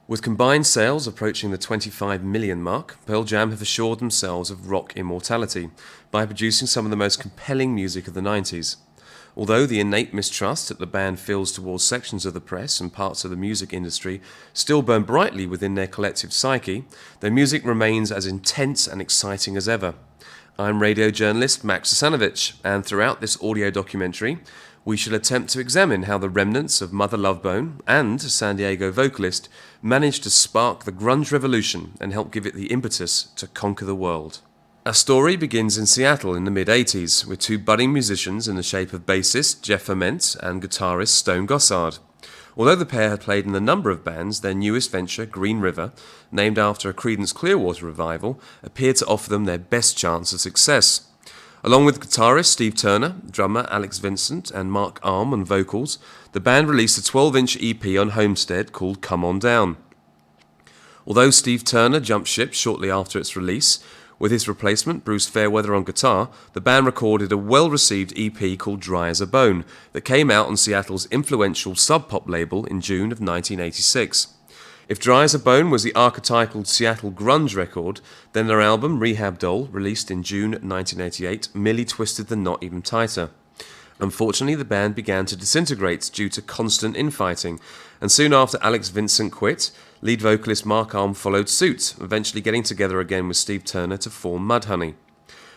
With combined sales approaching the 25 million mark, Pearl Jam have assured themselves of rock immortality by producing some of the most compelling music of the 90s. Although the innate mistrust that the band feels towards sections of the press and parts of the music industry still burn brightly within their collective psyche, their music remains as intense and exciting as ever. I'm radio journalist Max Sasanovich, and throughout this audio documentary, we shall attempt to examine how the remnants of Mother Love Bone and San Diego vocalist managed to spark the grunge revolution and help give it the impetus to conquer the world. Our story begins in Seattle in the mid-80s, with two budding musicians in the shape of bassist Jeff Ament and guitarist Stone Gossard. Although the pair had played in a number of bands, their newest venture, Green River, named after a Creedence Clearwater revival, appeared to offer them their best chance of success. Along with guitarist Steve Turner, drummer Alex Vincent, and Mark Arm on vocals, the band released a 12-inch EP on Homestead called Come On Down. Although Steve Turner jumped ship shortly after its release, with his replacement, Bruce Fairweather, on guitar, the band recorded a well-received EP called Dry as a Bone that came out on Seattle's influential sub-pop label in June of 1986. If Dry as a Bone was the archetypal Seattle grunge record, then their album Rehab Doll, released in June 1988, merely twisted the knot even tighter. Unfortunately, the band began to disintegrate due to constant infighting, and soon after Alex Vincent quit, lead vocalist Mark Arm followed suit, eventually getting together again with Steve Turner to form Mudhoney.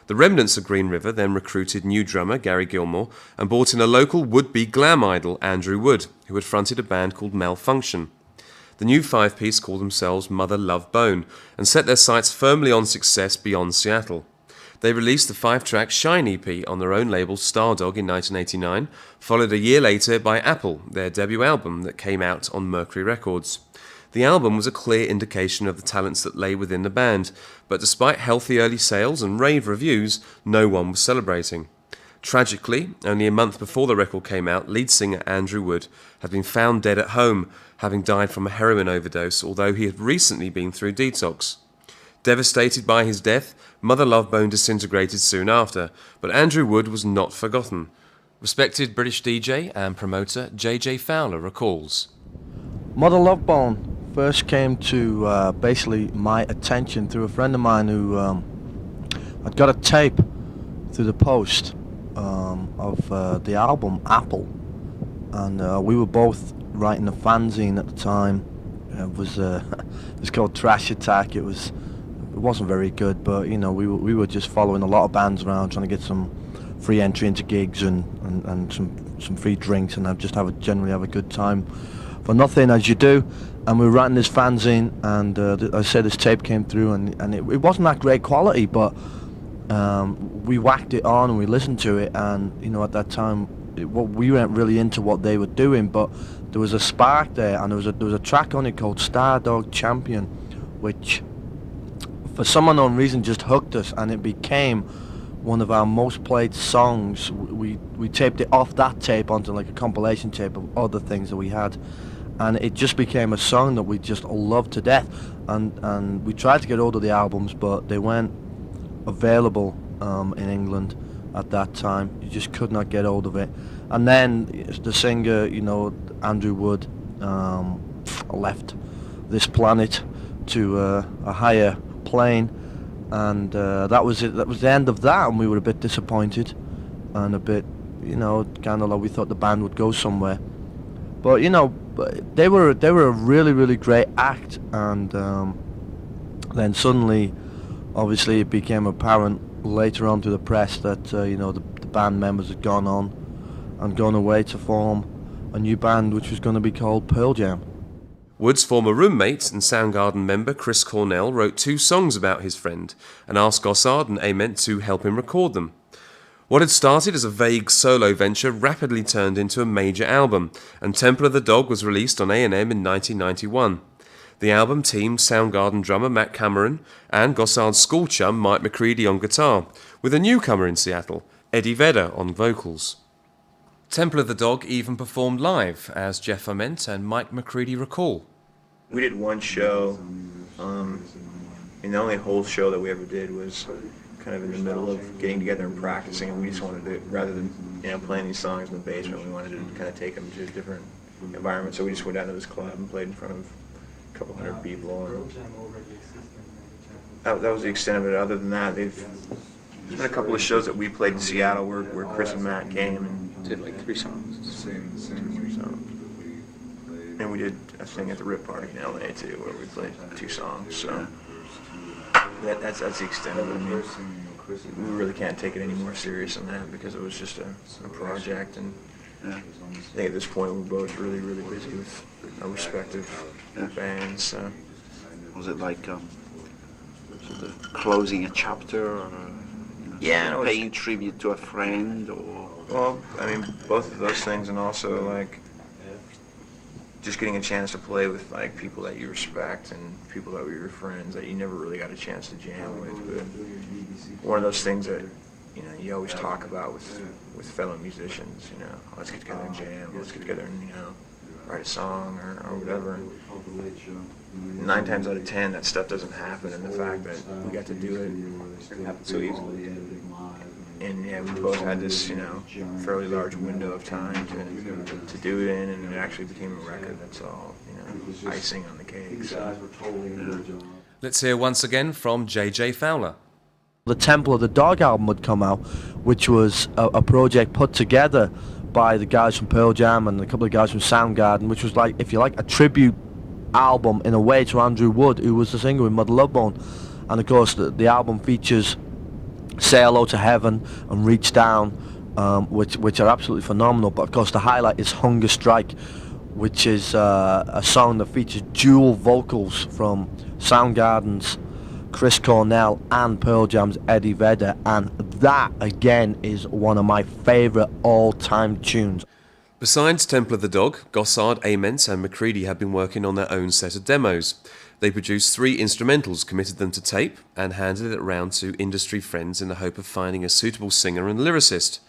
The remnants of Green River then recruited new drummer Gary Gilmore and brought in a local would-be glam idol, Andrew Wood, who had fronted a band called Malfunction. The new five-piece called themselves Mother Love Bone and set their sights firmly on success beyond Seattle. They released the 5-track Shine EP on their own label Stardog in 1989, followed a year later by Apple, their debut album that came out on Mercury Records. The album was a clear indication of the talents that lay within the band, but despite healthy early sales and rave reviews, no one was celebrating. Tragically, only a month before the record came out, lead singer Andrew Wood had been found dead at home, having died from a heroin overdose, although he had recently been through detox. Devastated by his death, Mother Love Bone disintegrated soon after, but Andrew Wood was not forgotten. Respected British DJ and promoter J.J. Fowler recalls, Mother Love Bone first came to basically my attention through a friend of mine who had got a tape through the post of the album Apple, and we were both writing a fanzine at the time. It was called Trash Attack. It wasn't very good, but you know we were just following a lot of bands around, trying to get some free entry into gigs and some free drinks, and generally have a good time for nothing, as you do. And we were writing this fanzine, and I said this tape came through, and it wasn't that great quality, but we whacked it on and we listened to it, and you know at that time we weren't really into what they were doing, but there was a spark there, and there was a track on it called Stardog Champion, which for some unknown reason just hooked us, and it became one of our most played songs. We taped it off that tape onto like a compilation tape of other things that we had, and it just became a song that we just loved to death. And we tried to get hold of the albums, but they weren't available in England at that time. You just could not get hold of it. And then the singer, you know, Andrew Wood, left this planet to a higher plane, and that was it. That was the end of that, and we were a bit disappointed and a bit, you know, kind of like we thought the band would go somewhere. But you know, they were a really, really great act, and then suddenly, obviously, it became apparent later on to the press that you know the band members had gone on and gone away to form a new band, which was going to be called Pearl Jam. Wood's former roommate and Soundgarden member Chris Cornell wrote 2 songs about his friend and asked Gossard and Ament to help him record them. What had started as a vague solo venture rapidly turned into a major album, and Temple of the Dog was released on A&M in 1991. The album teamed Soundgarden drummer Matt Cameron and Gossard's school chum Mike McCready on guitar, with a newcomer in Seattle, Eddie Vedder, on vocals. Temple of the Dog even performed live, as Jeff Ament and Mike McCready recall. We did one show, and the only whole show that we ever did was kind of in the middle of getting together and practicing, and we just wanted to, rather than playing these songs in the basement, we wanted to kind of take them to a different environment. So we just went down to this club and played in front of a couple hundred people. And that was the extent of it. Other than that, there's been a couple of shows that we played in Seattle where Chris and Matt came and did like 3 songs. So, and we did a thing at the Rip Party in LA too, where we played 2 songs. So that's the extent of it. I mean, we really can't take it any more serious than that because it was just a project, and I think at this point we're both really, really busy with our respective bands. So. Was it like sort of closing a chapter, or paying tribute to a friend, or? Well, I mean, both of those things, and also like just getting a chance to play with like people that you respect and people that were your friends that you never really got a chance to jam with. But one of those things that you always talk about with fellow musicians. Let's get together and jam. Let's get together and write a song or whatever. And 9 times out of 10, that stuff doesn't happen, and the fact that we got to do it happened so easily. And we both had this, fairly large window of time to do it in, and it actually became a record. That's all, icing on the cake. So. Let's hear once again from J.J. Fowler. The Temple of the Dog album would come out, which was a project put together by the guys from Pearl Jam and a couple of guys from Soundgarden, which was like, if you like, a tribute album in a way to Andrew Wood, who was the singer in Mother Love Bone. And of course the album features Say Hello to Heaven and Reach Down, which are absolutely phenomenal. But of course the highlight is Hunger Strike, which is a song that features dual vocals from Soundgarden's Chris Cornell and Pearl Jam's Eddie Vedder, and that again is one of my favourite all-time tunes. Besides Temple of the Dog, Gossard, Aments and McCready had been working on their own set of demos. They produced 3 instrumentals, committed them to tape, and handed it around to industry friends in the hope of finding a suitable singer and lyricist.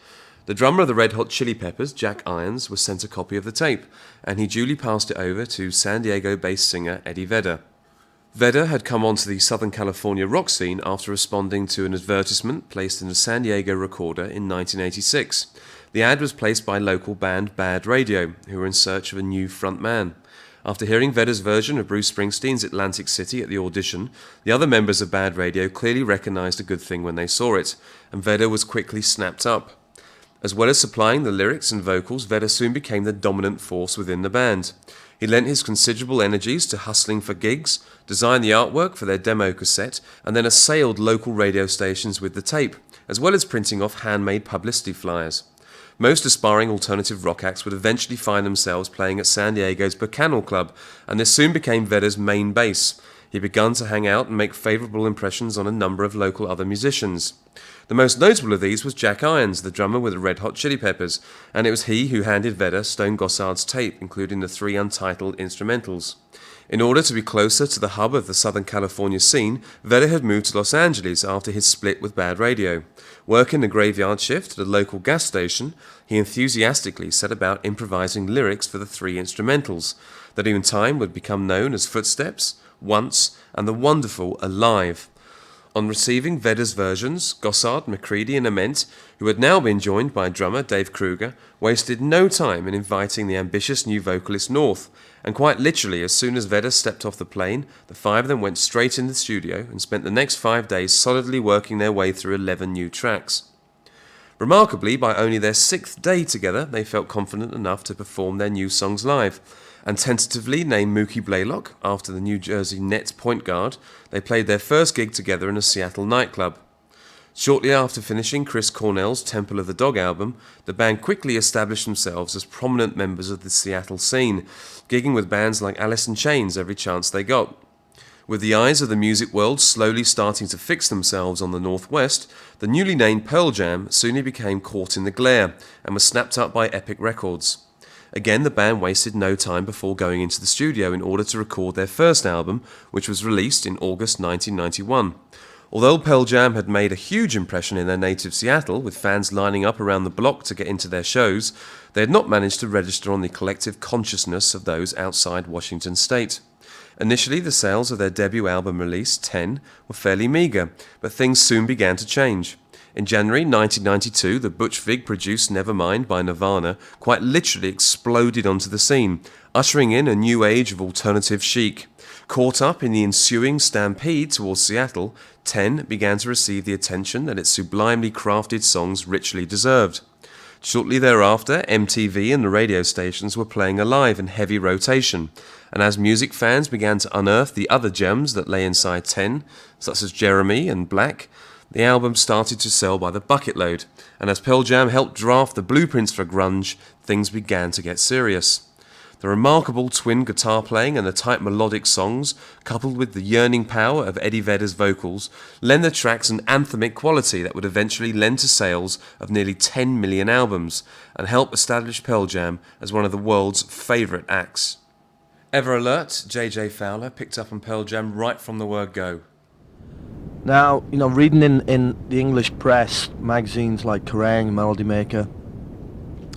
The drummer of the Red Hot Chili Peppers, Jack Irons, was sent a copy of the tape, and he duly passed it over to San Diego-based singer Eddie Vedder. Vedder had come onto the Southern California rock scene after responding to an advertisement placed in a San Diego recorder in 1986. The ad was placed by local band Bad Radio, who were in search of a new frontman. After hearing Vedder's version of Bruce Springsteen's Atlantic City at the audition, the other members of Bad Radio clearly recognized a good thing when they saw it, and Vedder was quickly snapped up. As well as supplying the lyrics and vocals, Vedder soon became the dominant force within the band. He lent his considerable energies to hustling for gigs, designed the artwork for their demo cassette, and then assailed local radio stations with the tape, as well as printing off handmade publicity flyers. Most aspiring alternative rock acts would eventually find themselves playing at San Diego's Bacchanal Club, and this soon became Vedder's main base. He began to hang out and make favourable impressions on a number of local other musicians. The most notable of these was Jack Irons, the drummer with the Red Hot Chili Peppers, and it was he who handed Vedder Stone Gossard's tape, including the 3 untitled instrumentals. In order to be closer to the hub of the Southern California scene, Vedder had moved to Los Angeles after his split with Bad Radio. Working the graveyard shift at a local gas station, he enthusiastically set about improvising lyrics for the 3 instrumentals, that in time would become known as Footsteps, Once, and the wonderful Alive. On receiving Vedder's versions, Gossard, McCready and Ament, who had now been joined by drummer Dave Kruger, wasted no time in inviting the ambitious new vocalist north, and quite literally as soon as Vedder stepped off the plane, the 5 of them went straight in the studio and spent the next 5 days solidly working their way through 11 new tracks. Remarkably, by only their 6th day together, they felt confident enough to perform their new songs live, and tentatively named Mookie Blaylock after the New Jersey Nets point guard, they played their first gig together in a Seattle nightclub. Shortly after finishing Chris Cornell's Temple of the Dog album, the band quickly established themselves as prominent members of the Seattle scene, gigging with bands like Alice in Chains every chance they got. With the eyes of the music world slowly starting to fix themselves on the Northwest, the newly named Pearl Jam soon became caught in the glare and was snapped up by Epic Records. Again, the band wasted no time before going into the studio in order to record their first album, which was released in August 1991. Although Pearl Jam had made a huge impression in their native Seattle, with fans lining up around the block to get into their shows, they had not managed to register on the collective consciousness of those outside Washington state. Initially, the sales of their debut album release, 10, were fairly meagre, but things soon began to change. In January 1992, the Butch Vig-produced Nevermind by Nirvana quite literally exploded onto the scene, ushering in a new age of alternative chic. Caught up in the ensuing stampede towards Seattle, 10 began to receive the attention that its sublimely crafted songs richly deserved. Shortly thereafter, MTV and the radio stations were playing alive in heavy rotation, and as music fans began to unearth the other gems that lay inside 10, such as Jeremy and Black, the album started to sell by the bucket load, and as Pearl Jam helped draft the blueprints for grunge, things began to get serious. The remarkable twin guitar playing and the tight melodic songs, coupled with the yearning power of Eddie Vedder's vocals, lend the tracks an anthemic quality that would eventually lend to sales of nearly 10 million albums, and help establish Pearl Jam as one of the world's favourite acts. Ever alert, J.J. Fowler picked up on Pearl Jam right from the word go. Now, reading in the English press, magazines like Kerrang, Melody Maker,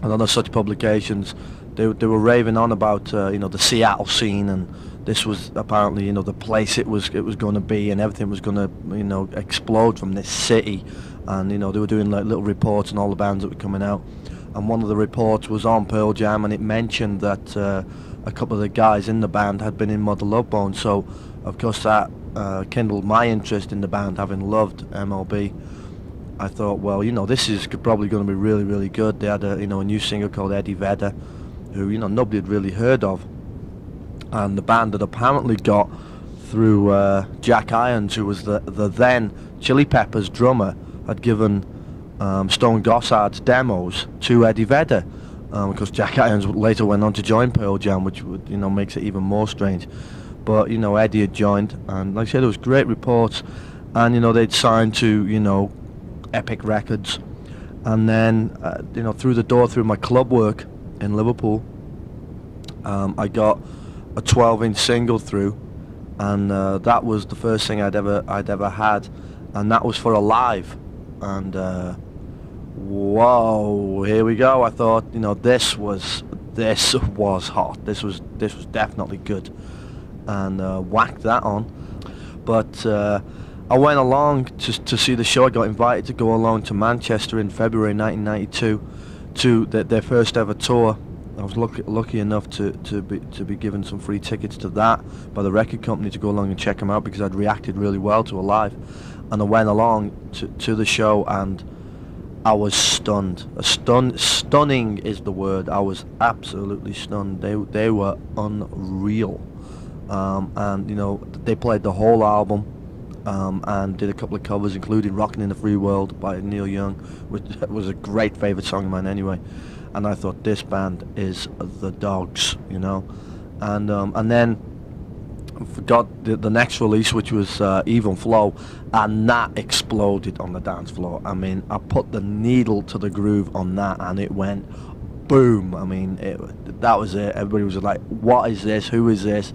and other such publications, they were raving on about the Seattle scene, and this was apparently the place it was going to be, and everything was going to explode from this city, and they were doing like little reports on all the bands that were coming out, and one of the reports was on Pearl Jam, and it mentioned that a couple of the guys in the band had been in Mother Love Bone, so of course that kindled my interest in the band, having loved MLB. I thought, well, this is probably going to be really, really good. They had a new singer called Eddie Vedder, who nobody had really heard of, and the band had apparently got through Jack Irons, who was the then Chili Peppers drummer, had given Stone Gossard's demos to Eddie Vedder, because Jack Irons later went on to join Pearl Jam, which would makes it even more strange. But Eddie had joined, and like I said, there was great reports, and they'd signed to Epic Records, and then through the door, through my club work in Liverpool, I got a 12-inch single through, and that was the first thing I'd ever had, and that was for a live, and whoa, here we go. I thought, this was hot. This was definitely good, and whacked that on. But I went along to see the show. I got invited to go along to Manchester in February 1992 to their first ever tour. I was lucky enough to be given some free tickets to that by the record company to go along and check them out, because I'd reacted really well to a live, and I went along to the show, and I was stunned. Stunning is the word. I was absolutely stunned. They were unreal, and they played the whole album. And did a couple of covers, including "Rockin' in the Free World" by Neil Young, which was a great favourite song of mine anyway. And I thought, this band is the dogs, and then I forgot the next release, which was Even Flow, and that exploded on the dance floor. I mean, I put the needle to the groove on that, and it went boom. I mean, that was it. Everybody was like, "What is this? Who is this?"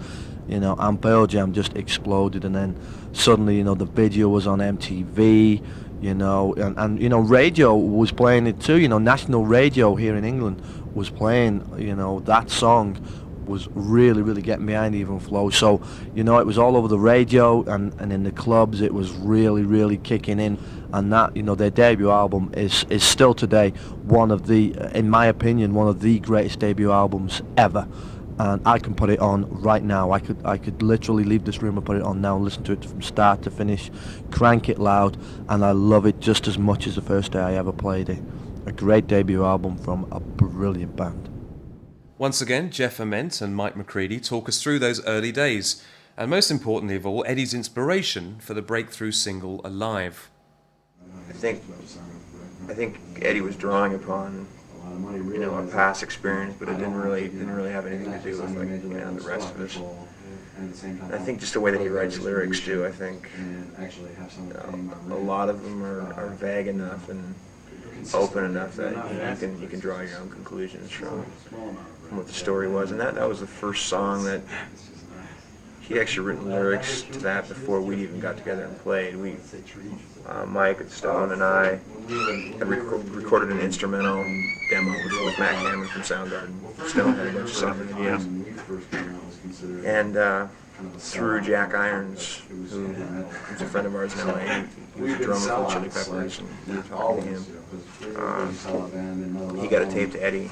And Pearl Jam just exploded, and then suddenly, the video was on MTV, and radio was playing it too. National radio here in England was playing, that song was really, really getting behind Even Flow. So, it was all over the radio, and in the clubs it was really, really kicking in. And that, their debut album is still today one of the, in my opinion, one of the greatest debut albums ever. And I can put it on right now. I could literally leave this room and put it on now and listen to it from start to finish, crank it loud, and I love it just as much as the first day I ever played it. A great debut album from a brilliant band. Once again, Jeff Ament and Mike McCready talk us through those early days, and most importantly of all, Eddie's inspiration for the breakthrough single "Alive." I think Eddie was drawing upon a past experience, but it didn't really have anything to do with the rest of us. I think just the way that he writes lyrics too. I think a lot of them are vague enough and open enough that you can draw your own conclusions from what the story was. And that was the first song that he actually written lyrics to that before we even got together and played. Mike and Stone and I had recorded an instrumental demo with Matt Cameron from Soundgarden. Stone had a bunch of songs in the videos. And through Jack Irons, who's a friend of ours in LA. He was a drummer for the Chili Peppers, and we were talking to him. He got a tape to Eddie,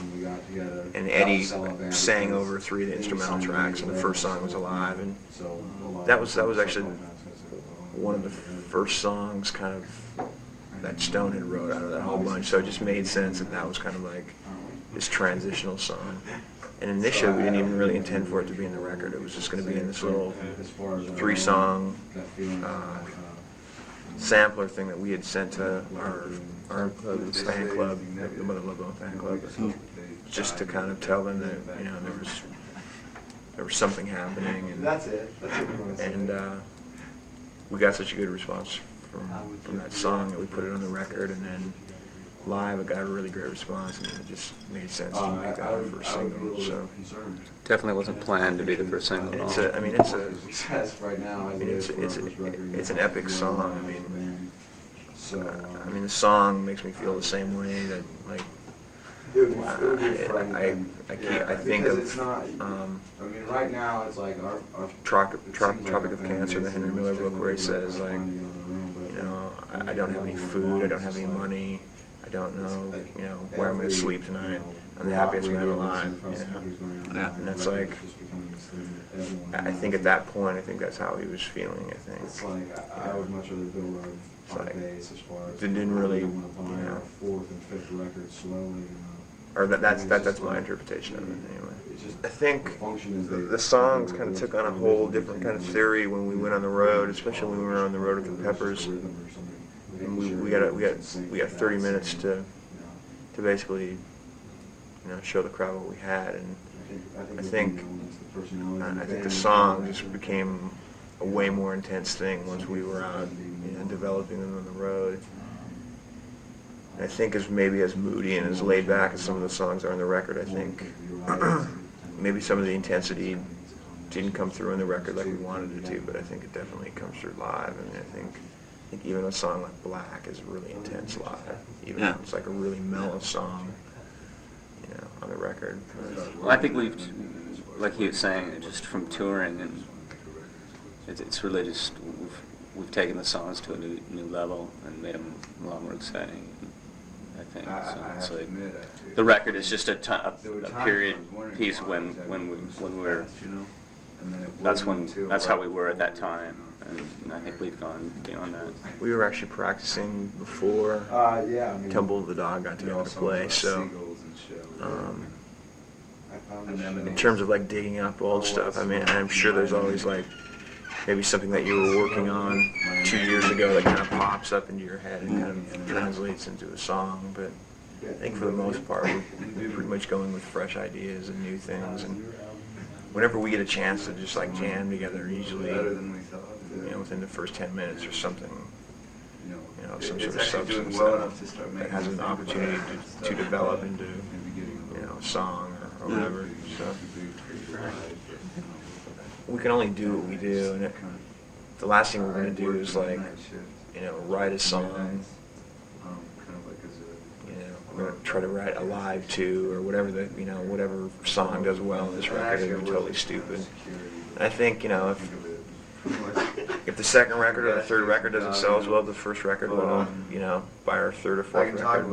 and Eddie sang over 3 of the instrumental tracks, and the first song was Alive, and that was actually one of the first songs kind of that Stone had wrote out of that whole bunch, so it just made sense that was kind of like this transitional song. And initially we didn't even really intend for it to be in the record. It was just going to be in this little 3-song sampler thing that we had sent to our fan club, the Mother Love Bone fan club, just to kind of tell them that, you know, there was something happening, and we got such a good response from that song that we put it on the record, and then live it got a really great response, and it just made sense to make that our first single. So definitely wasn't planned to be the first single. it's an epic song. I mean the song makes me feel the same way that like I think of right now it's like our Tropic of Cancer, the Henry Miller book, where he says like, you know, I don't have any food, I don't have any money, I don't know, you know, where I'm going to sleep tonight. I'm the happiest man alive, you know. Yeah. And that's like, I think at that point, I think that's how he was feeling. I think. It's like I would much rather build our base as far as Didn't really, we want to buy you know, our 4th and 5th record slowly. or that's my interpretation of it anyway. I think the songs kind of took on a whole different kind of theory when we went on the road, especially when we were on the road with the Peppers. And we got 30 minutes to basically, you know, show the crowd what we had, and I think the song just became a way more intense thing once we were out, you know, developing them on the road. I think as moody and as laid back as some of the songs are on the record, I think maybe some of the intensity didn't come through on the record like we wanted it to, but I think it definitely comes through live. I mean, I think even a song like Black is really intense live, even though it's like a really mellow song, you know, on the record. Well, I think we've, like he was saying, just from touring, and it's really just we've taken the songs to a new level and made them a lot more exciting. I think so. It's like the record is just a period piece when we were. That's how we were at that time, and I think we've gone beyond that. We were actually practicing before Tumble the Dog got together to play, so in terms of like digging up old stuff, I mean, I'm sure there's always like maybe something that you were working on 2 years ago that kind of pops up into your head and kind of translates into a song, but I think for the most part we're pretty much going with fresh ideas and new things, and whenever we get a chance to just like jam together, usually, you know, within the first 10 minutes or something, you know, some sort of substance that has an opportunity to develop into, you know, a song or whatever. So we can only do what we do, and the last thing we're going to do is like, you know, write a song. You know, we're going to try to write Alive 2 or whatever whatever song does well on this record, and we're totally stupid. And I think, you know, if the second record or the third record doesn't sell as well as the first record, well, you know, by our third or fourth record,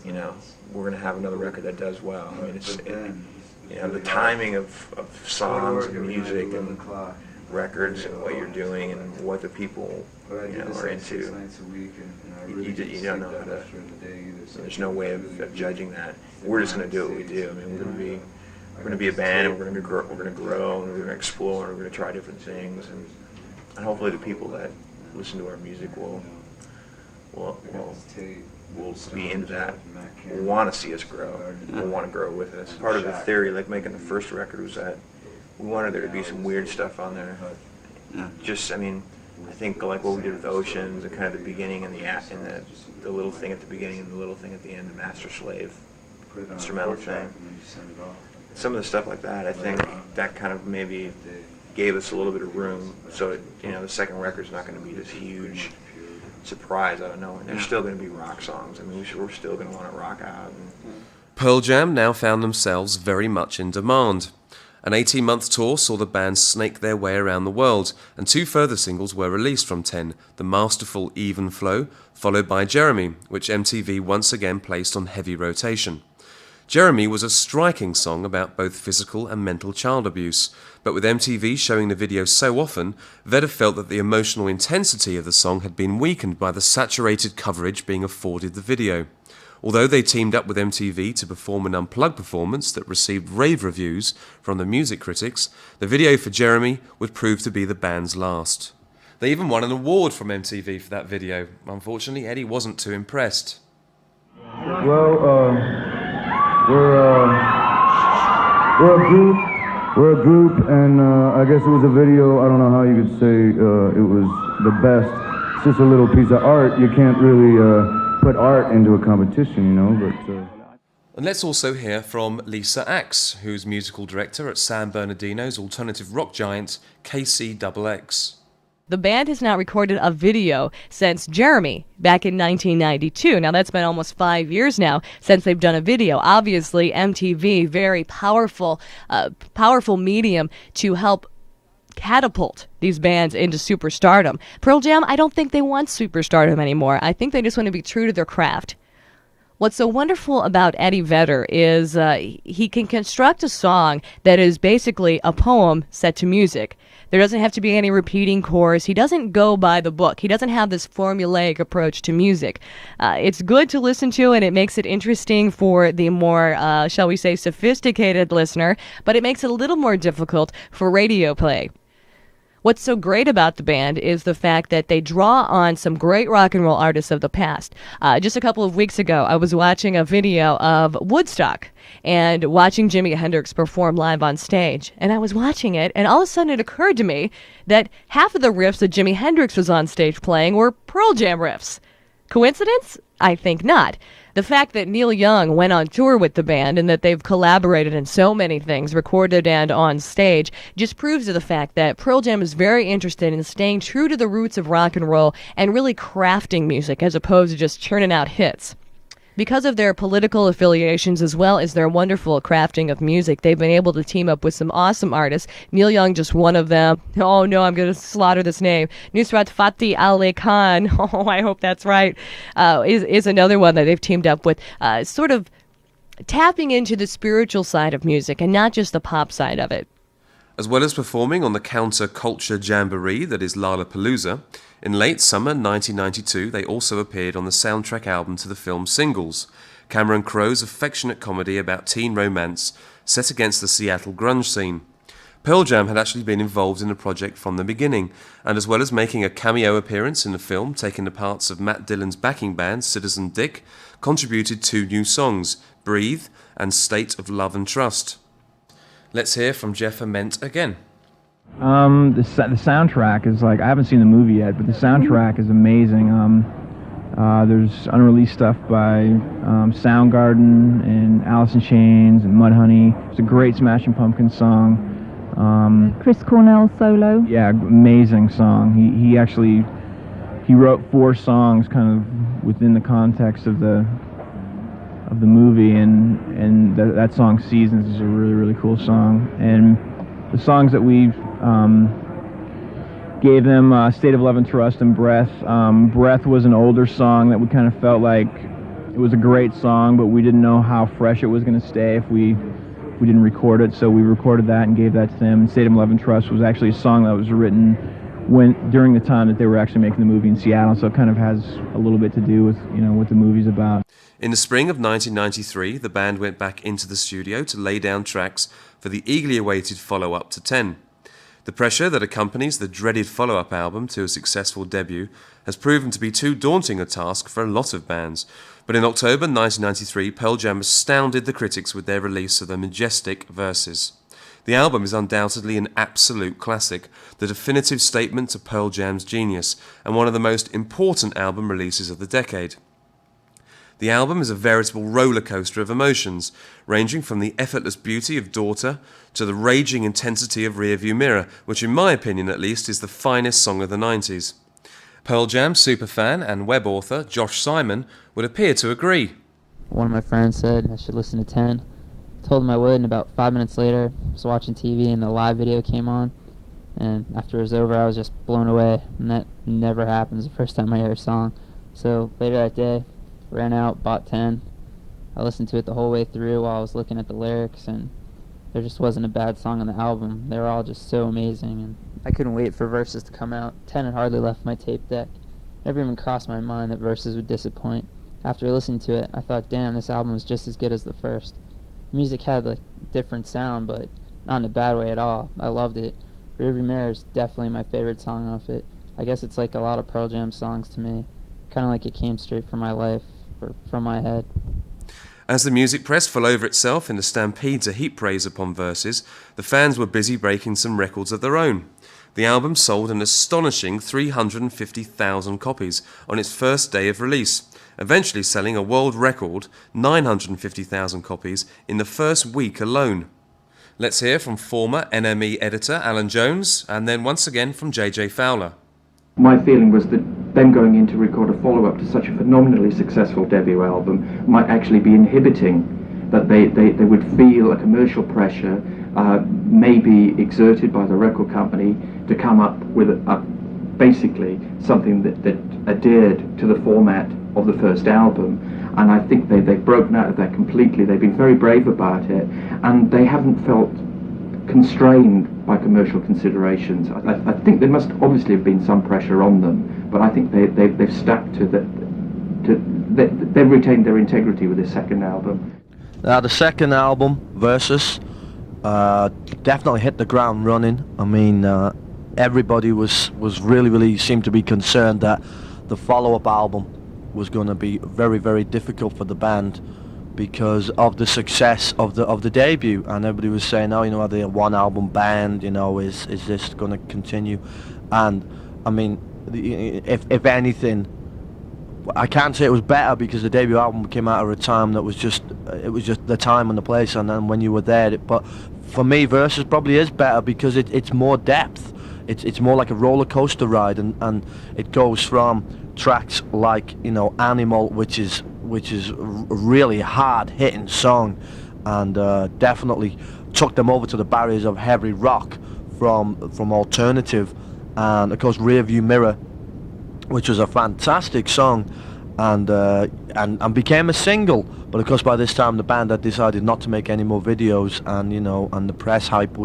you know, we're going to have another record that does well. I mean, you know, the timing of songs and music and records and what you're doing and what the people, you know, are into. You don't know how to. There's no way of judging that. We're just going to do what we do. I mean, we're going to be a band, and we're going to grow, and we're going to explore, and we're going to try different things, and hopefully the people that listen to our music will be into that, will want to see us grow, will want to grow with us. Part of the theory, like making the first record, was that we wanted there to be some weird stuff on there. Just, I mean, I think like what we did with Oceans and kind of the beginning and the little thing at the beginning and the little thing at the end, the Master Slave instrumental thing. Some of the stuff like that, I think that kind of maybe gave us a little bit of room, so it, you know, the second record's not going to be this huge surprise out of nowhere. There's still going to be rock songs. I mean, we're still going to want to rock out. Pearl Jam now found themselves very much in demand, An 18-month tour saw the band snake their way around the world, and 2 further singles were released from 10, the masterful Even Flow, followed by Jeremy, which MTV once again placed on heavy rotation. Jeremy was a striking song about both physical and mental child abuse, but with MTV showing the video so often, Vedder felt that the emotional intensity of the song had been weakened by the saturated coverage being afforded the video. Although they teamed up with MTV to perform an unplugged performance that received rave reviews from the music critics, the video for Jeremy would prove to be the band's last. They even won an award from MTV for that video. Unfortunately, Eddie wasn't too impressed. Well, we're a group, and I guess it was a video. I don't know how you could say it was the best. It's just a little piece of art. You can't really put art into a competition, you know, but... And let's also hear from Lisa Axe, who's musical director at San Bernardino's alternative rock giant KCXX. The band has not recorded a video since Jeremy back in 1992. Now, that's been almost 5 years now since they've done a video. Obviously, MTV, very powerful medium to help catapult these bands into superstardom. Pearl Jam, I don't think they want superstardom anymore. I think they just want to be true to their craft. What's so wonderful about Eddie Vedder is he can construct a song that is basically a poem set to music. There doesn't have to be any repeating chorus. He doesn't go by the book. He doesn't have this formulaic approach to music. It's good to listen to, and it makes it interesting for the more, shall we say, sophisticated listener, but it makes it a little more difficult for radio play. What's so great about the band is the fact that they draw on some great rock and roll artists of the past. Just a couple of weeks ago, I was watching a video of Woodstock and watching Jimi Hendrix perform live on stage. And I was watching it, and all of a sudden it occurred to me that half of the riffs that Jimi Hendrix was on stage playing were Pearl Jam riffs. Coincidence? I think not. The fact that Neil Young went on tour with the band and that they've collaborated in so many things, recorded and on stage, just proves to the fact that Pearl Jam is very interested in staying true to the roots of rock and roll and really crafting music as opposed to just churning out hits. Because of their political affiliations as well as their wonderful crafting of music, they've been able to team up with some awesome artists. Neil Young, just one of them. Oh no, I'm going to slaughter this name. Nusrat Fateh Ali Khan, oh, I hope that's right, is another one that they've teamed up with, sort of tapping into the spiritual side of music and not just the pop side of it. As well as performing on the counter-culture jamboree that is Lollapalooza, in late summer 1992 they also appeared on the soundtrack album to the film Singles, Cameron Crowe's affectionate comedy about teen romance set against the Seattle grunge scene. Pearl Jam had actually been involved in the project from the beginning, and as well as making a cameo appearance in the film, taking the parts of Matt Dillon's backing band, Citizen Dick, contributed 2 new songs, Breathe and State of Love and Trust. Let's hear from Jeff Ament again. The soundtrack is like, I haven't seen the movie yet, but the soundtrack is amazing. There's unreleased stuff by Soundgarden and Alice in Chains and Mudhoney. It's a great Smashing Pumpkins song. Chris Cornell solo. Yeah, amazing song. He wrote 4 songs kind of within the context of the movie, and that song Seasons is a really, really cool song. And the songs that we've gave them, State of Love and Trust and Breath. Breath was an older song that we kind of felt like it was a great song, but we didn't know how fresh it was going to stay if we didn't record it, so we recorded that and gave that to them. And State of Love and Trust was actually a song that was written during the time that they were actually making the movie in Seattle, so it kind of has a little bit to do with, you know, what the movie's about. In the spring of 1993, the band went back into the studio to lay down tracks for the eagerly awaited follow-up to 10. The pressure that accompanies the dreaded follow-up album to a successful debut has proven to be too daunting a task for a lot of bands, but in October 1993, Pearl Jam astounded the critics with their release of the Majestic Verses. The album is undoubtedly an absolute classic, the definitive statement to Pearl Jam's genius, and one of the most important album releases of the decade. The album is a veritable roller coaster of emotions, ranging from the effortless beauty of Daughter to the raging intensity of Rearview Mirror, which in my opinion at least is the finest song of the 90s. Pearl Jam superfan and web author Josh Simon would appear to agree. One of my friends said I should listen to 10. told him I would, and about 5 minutes later, I was watching TV and the live video came on, and after it was over, I was just blown away, and that never happens the first time I hear a song. So later that day, ran out, bought 10. I listened to it the whole way through while I was looking at the lyrics, and there just wasn't a bad song on the album. They were all just so amazing, and I couldn't wait for Verses to come out. 10 had hardly left my tape deck. Never even crossed my mind that Verses would disappoint. After listening to it, I thought, damn, this album was just as good as the first. The music had a different sound, but not in a bad way at all. I loved it. Rearview Mirror is definitely my favorite song off it. I guess it's like a lot of Pearl Jam songs to me. Kind of like it came straight from my life, or from my head. As the music press fell over itself in the stampede to heap praise upon Verses, the fans were busy breaking some records of their own. The album sold an astonishing 350,000 copies on its first day of release, eventually selling a world record 950,000 copies in the first week alone. Let's hear from former NME editor Alan Jones, and then once again from JJ Fowler. My feeling was that them going in to record a follow-up to such a phenomenally successful debut album might actually be inhibiting, that they would feel a commercial pressure, maybe exerted by the record company, to come up with basically something that adhered to the format of the first album. And I think they've broken out of that completely. They've been very brave about it, and they haven't felt constrained by commercial considerations. I think there must obviously have been some pressure on them, but I think they've stuck to that. They've retained their integrity with this second album. Now the second album, Versus, definitely hit the ground running. I mean, everybody was really seemed to be concerned that the follow-up album was going to be very, very difficult for the band because of the success of the debut, and everybody was saying, oh, are they a one-album band? Is this going to continue? And I mean, if anything, I can't say it was better because the debut album came out at a time that was just the time and the place, and then when you were there. But for me, Versus probably is better because it's more depth. It's more like a roller coaster ride, and it goes from tracks like Animal, which is a really hard hitting song, and definitely took them over to the barriers of heavy rock from alternative, and of course Rearview Mirror, which was a fantastic song, and became a single. But of course by this time the band had decided not to make any more videos, and the press hype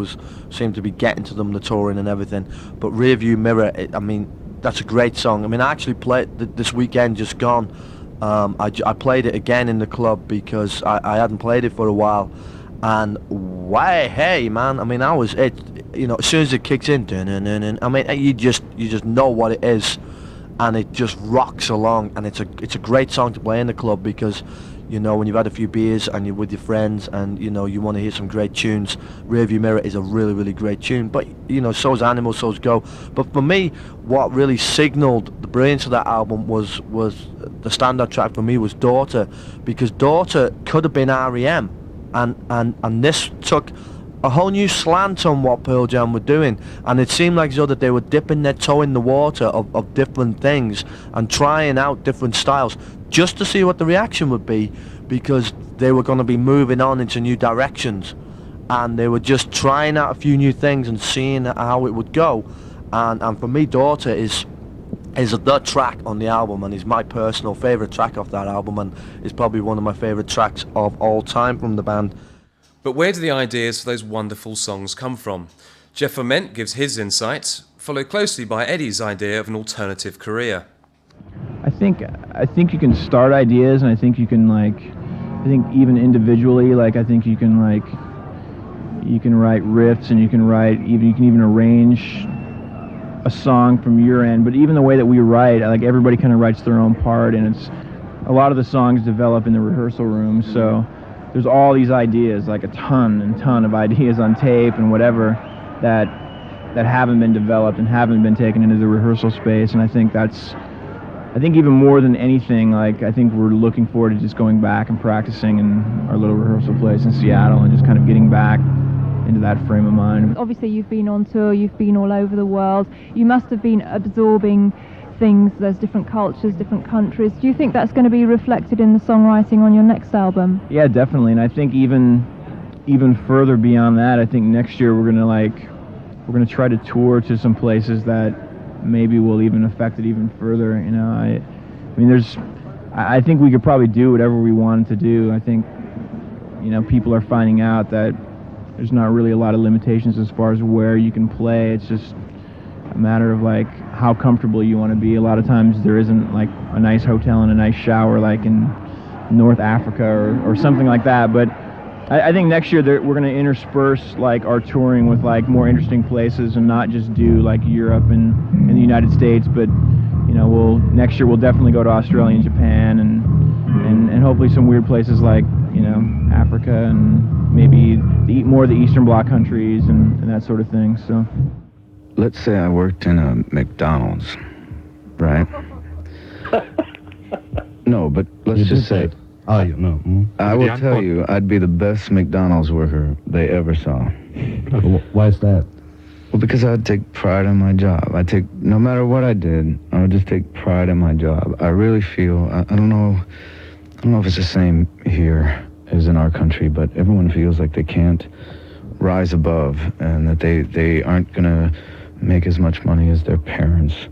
seemed to be getting to them, the touring and everything. But Rearview Mirror, I mean, that's a great song. I mean, I actually played this weekend just gone. I played it again in the club because I hadn't played it for a while, and hey man, I mean, as soon as it kicks in, I mean, you just know what it is, and it just rocks along, and it's a great song to play in the club because when you've had a few beers and you're with your friends and you want to hear some great tunes, Rearview Mirror is a really great tune. But so's Animal, so's Go. But for me, what really signalled the brilliance of that album was the standout track for me was Daughter, because Daughter could have been REM, and this took a whole new slant on what Pearl Jam were doing, and it seemed like as though that they were dipping their toe in the water of different things and trying out different styles just to see what the reaction would be, because they were going to be moving on into new directions, and they were just trying out a few new things and seeing how it would go. And for me, Daughter is the track on the album, and is my personal favourite track off that album, and is probably one of my favourite tracks of all time from the band. But where do the ideas for those wonderful songs come from? Jeff Ament gives his insights, followed closely by Eddie's idea of an alternative career. I think you can start ideas, and I think you can I think even individually, I think you can you can write riffs, and you can even arrange a song from your end. But even the way that we write, everybody kind of writes their own part, and it's a lot of the songs develop in the rehearsal room. So there's all these ideas, a ton of ideas on tape and whatever that haven't been developed and haven't been taken into the rehearsal space. And I think even more than anything, I think we're looking forward to just going back and practicing in our little rehearsal place in Seattle and just kind of getting back into that frame of mind. Obviously you've been on tour, you've been all over the world, you must have been absorbing things, there's different cultures, different countries. Do you think that's going to be reflected in the songwriting on your next album? Yeah, definitely, and I think even even further beyond that, I think next year we're gonna try to tour to some places that maybe will even affect it even further. You know, I mean, I think we could probably do whatever we wanted to do. I think, you know, people are finding out that there's not really a lot of limitations as far as where you can play. It's just a matter of like how comfortable you want to be. A lot of times there isn't like a nice hotel and a nice shower like in North Africa or something like that. But I think next year we're going to intersperse like our touring with like more interesting places and not just do like Europe and the United States. But you know, next year we'll definitely go to Australia and Japan and hopefully some weird places like, you know, Africa and maybe more of the Eastern Bloc countries and that sort of thing. So. Let's say I worked in a McDonald's, right? No, but let's just say... Oh, you know. I will tell you, I'd be the best McDonald's worker they ever saw. Why is that? Well, because I'd take pride in my job. No matter what I did, I would just take pride in my job. I really feel, I don't know if it's the same here as in our country, but everyone feels like they can't rise above and that they aren't going to make as much money as their parents,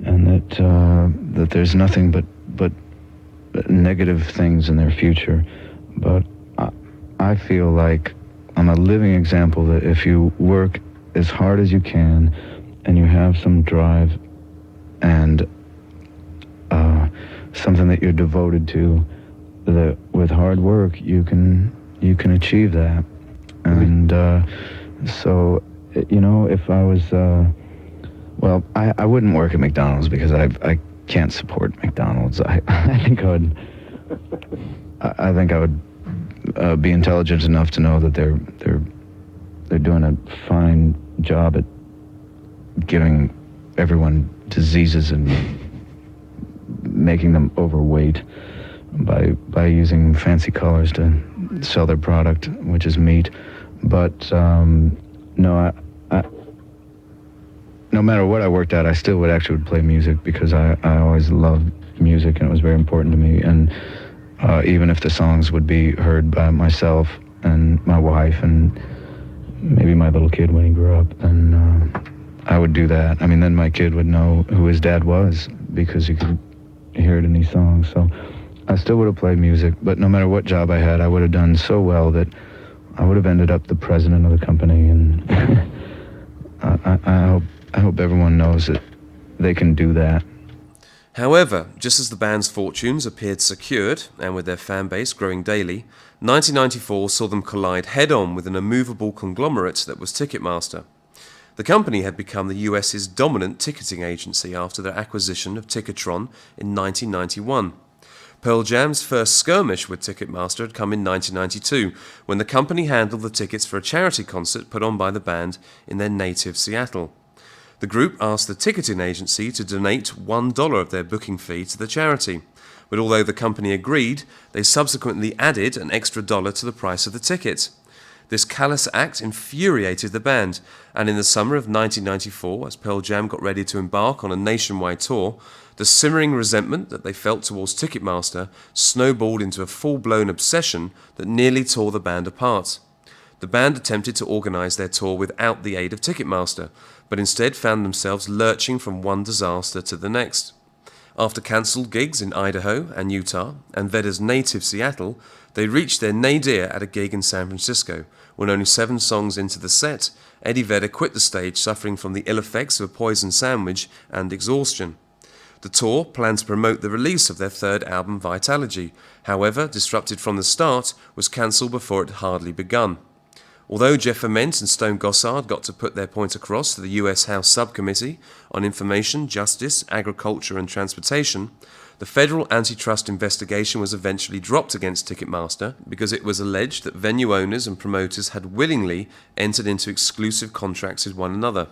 and that there's nothing but negative things in their future. But I feel like I'm a living example that if you work as hard as you can and you have some drive and something that you're devoted to, that with hard work you can achieve that. And so, you know, if I was well, I wouldn't work at McDonald's because I can't support McDonald's. I think I would be intelligent enough to know that they're doing a fine job at giving everyone diseases and making them overweight by using fancy colors to sell their product, which is meat. But no, no matter what I worked at, I still would play music because I always loved music and it was very important to me. And even if the songs would be heard by myself and my wife and maybe my little kid when he grew up, then I would do that. I mean, then my kid would know who his dad was because he could hear it in these songs. So I still would have played music, but no matter what job I had, I would have done so well that I would have ended up the president of the company. And I hope everyone knows that they can do that. However, just as the band's fortunes appeared secured, and with their fan base growing daily, 1994 saw them collide head-on with an immovable conglomerate that was Ticketmaster. The company had become the US's dominant ticketing agency after their acquisition of Ticketron in 1991. Pearl Jam's first skirmish with Ticketmaster had come in 1992, when the company handled the tickets for a charity concert put on by the band in their native Seattle. The group asked the ticketing agency to donate $1 of their booking fee to the charity, but although the company agreed, they subsequently added an extra $1 to the price of the ticket. This callous act infuriated the band, and in the summer of 1994, as Pearl Jam got ready to embark on a nationwide tour, the simmering resentment that they felt towards Ticketmaster snowballed into a full-blown obsession that nearly tore the band apart. The band attempted to organise their tour without the aid of Ticketmaster, but instead found themselves lurching from one disaster to the next. After cancelled gigs in Idaho and Utah, and Vedder's native Seattle, they reached their nadir at a gig in San Francisco, when only 7 songs into the set, Eddie Vedder quit the stage suffering from the ill effects of a poison sandwich and exhaustion. The tour planned to promote the release of their third album, Vitalogy, however, disrupted from the start, was cancelled before it had hardly begun. Although Jeff Ament and Stone Gossard got to put their point across to the US House Subcommittee on Information, Justice, Agriculture and Transportation, the federal antitrust investigation was eventually dropped against Ticketmaster because it was alleged that venue owners and promoters had willingly entered into exclusive contracts with one another.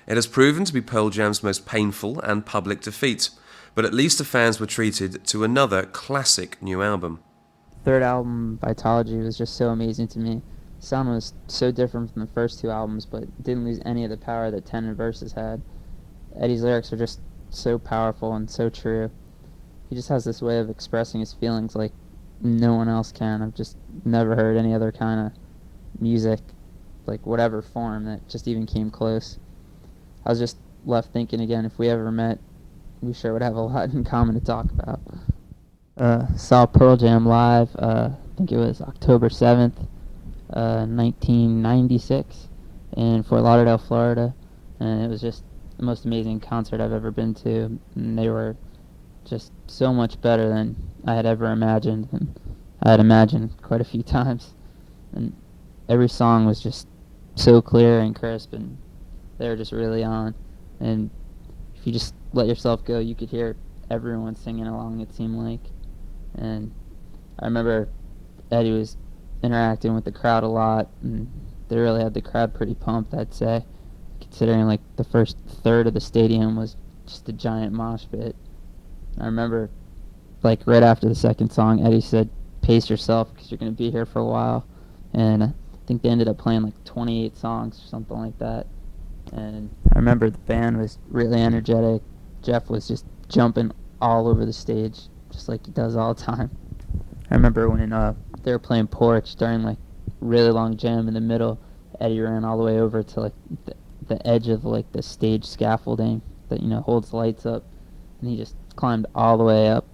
It has proven to be Pearl Jam's most painful and public defeat, but at least the fans were treated to another classic new album. Third album, Vitalogy, was just so amazing to me. The sound was so different from the first 2 albums, but didn't lose any of the power that 10 and Verses had. Eddie's lyrics are just so powerful and so true. He just has this way of expressing his feelings like no one else can. I've just never heard any other kind of music, like whatever form that just even came close. I was just left thinking again, if we ever met, we sure would have a lot in common to talk about. Saw Pearl Jam live, I think it was October 7th, 1996 in Fort Lauderdale, Florida, and it was just the most amazing concert I've ever been to, and they were just so much better than I had ever imagined, and I had imagined quite a few times, and every song was just so clear and crisp, and they were just really on, and if you just let yourself go, you could hear everyone singing along, it seemed like. And I remember Eddie was interacting with the crowd a lot, and they really had the crowd pretty pumped, I'd say, considering like the first third of the stadium was just a giant mosh pit. I remember like right after the second song, Eddie said, "Pace yourself because you're going to be here for a while," and I think they ended up playing like 28 songs or something like that. And I remember the band was really energetic. Jeff was just jumping all over the stage, just like he does all the time. I remember when they were playing Porch during like really long jam in the middle, Eddie ran all the way over to like the edge of like the stage scaffolding that, you know, holds the lights up, and he just climbed all the way up,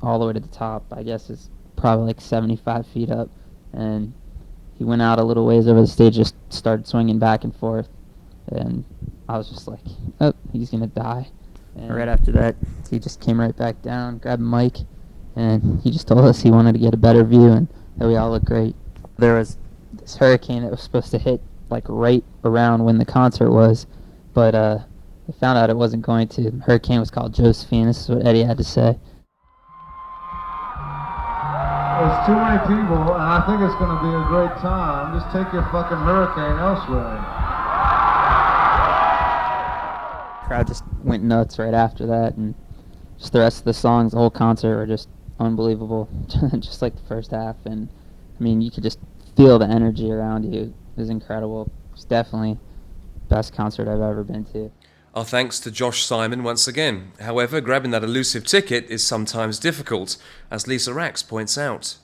all the way to the top. I guess it's probably like 75 feet up, and he went out a little ways over the stage, just started swinging back and forth, and I was just like, oh, he's gonna die. And right after that, he just came right back down, grabbed a mic, and he just told us he wanted to get a better view and that we all look great. There was this hurricane that was supposed to hit like right around when the concert was, but they found out it wasn't going to. The hurricane was called Josephine. This is what Eddie had to say. There's too many people, and I think it's going to be a great time. Just take your fucking hurricane elsewhere. Crowd just went nuts right after that, and just the rest of the songs, the whole concert, were just unbelievable, just like the first half. And I mean, you could just feel the energy around you. It was incredible. It's definitely the best concert I've ever been to. Our thanks to Josh Simon once again. However, grabbing that elusive ticket is sometimes difficult, as Lisa Rax points out.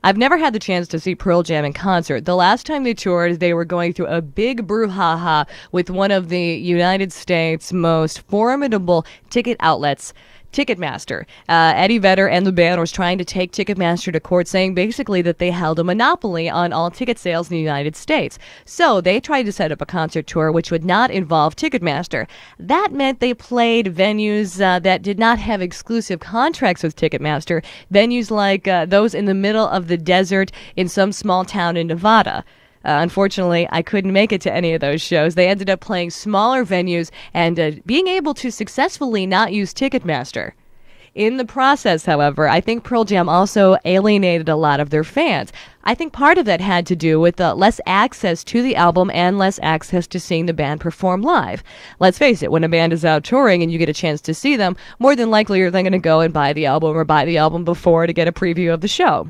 I've never had the chance to see Pearl Jam in concert. The last time they toured, they were going through a big brouhaha with one of the United States' most formidable ticket outlets, Ticketmaster. Eddie Vedder and the band was trying to take Ticketmaster to court, saying basically that they held a monopoly on all ticket sales in the United States. So they tried to set up a concert tour which would not involve Ticketmaster. That meant they played venues that did not have exclusive contracts with Ticketmaster, venues like those in the middle of the desert in some small town in Nevada. Unfortunately, I couldn't make it to any of those shows. They ended up playing smaller venues and being able to successfully not use Ticketmaster. In the process, however, I think Pearl Jam also alienated a lot of their fans. I think part of that had to do with less access to the album and less access to seeing the band perform live. Let's face it, when a band is out touring and you get a chance to see them, more than likely you're then going to go and buy the album or buy the album before to get a preview of the show.